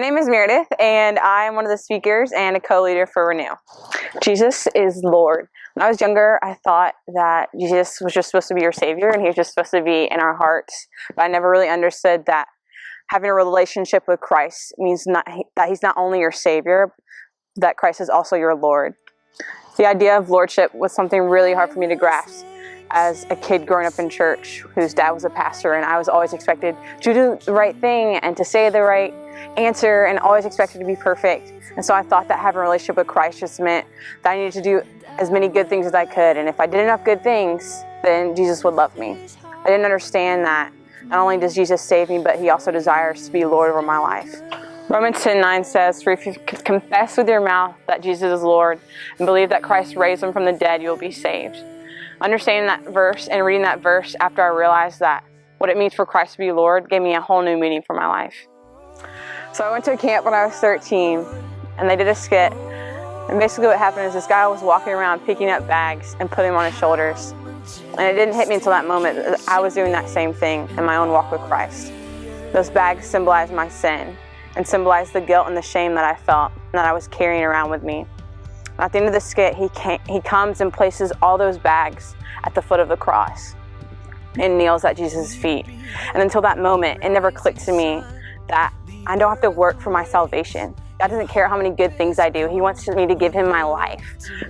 My name is Meredith, and I am one of the speakers and a co-leader for Renew. Jesus is Lord. When I was younger, I thought that Jesus was just supposed to be your Savior, and He was just supposed to be in our hearts. But I never really understood that having a relationship with Christ means that He's not only your Savior, that Christ is also your Lord. The idea of lordship was something really hard for me to grasp as a kid growing up in church whose dad was a pastor, and I was always expected to do the right thing and to say the right answer and always expected to be perfect. And so I thought that having a relationship with Christ just meant that I needed to do as many good things as I could, and if I did enough good things, then Jesus would love me. I didn't understand that not only does Jesus save me, but He also desires to be Lord over my life. Romans 10:9 says, "For if you confess with your mouth that Jesus is Lord and believe that Christ raised Him from the dead, you will be saved." Understanding that verse and reading that verse after I realized that what it means for Christ to be Lord gave me a whole new meaning for my life. So I went to a camp when I was 13, and they did a skit. And basically what happened is this guy was walking around picking up bags and putting them on his shoulders. And it didn't hit me until that moment that I was doing that same thing in my own walk with Christ. Those bags symbolized my sin and symbolized the guilt and the shame that I felt and that I was carrying around with me. At the end of the skit, he comes and places all those bags at the foot of the cross and kneels at Jesus' feet. And until that moment, it never clicked to me that I don't have to work for my salvation. God doesn't care how many good things I do. He wants me to give Him my life.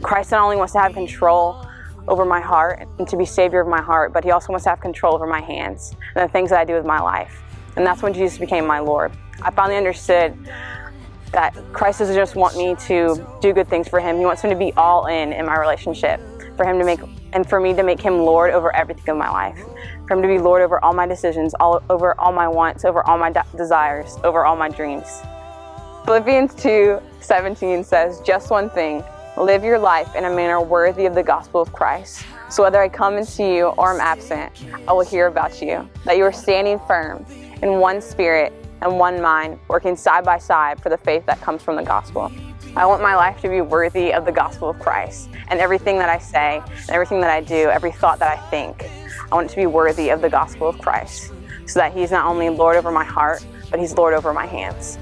Christ not only wants to have control over my heart and to be Savior of my heart, but He also wants to have control over my hands and the things that I do with my life. And that's when Jesus became my Lord. I finally understood that Christ doesn't just want me to do good things for Him. He wants me to be all in my relationship, for me to make Him Lord over everything in my life, for Him to be Lord over all my decisions, over all my wants, over all my desires, over all my dreams. Philippians 2:17 says, "Just one thing, live your life in a manner worthy of the gospel of Christ. So whether I come and see you or am absent, I will hear about you, that you are standing firm in one spirit and one mind, working side by side for the faith that comes from the gospel." I want my life to be worthy of the gospel of Christ, and everything that I say, and everything that I do, every thought that I think, I want it to be worthy of the gospel of Christ, so that He's not only Lord over my heart, but He's Lord over my hands.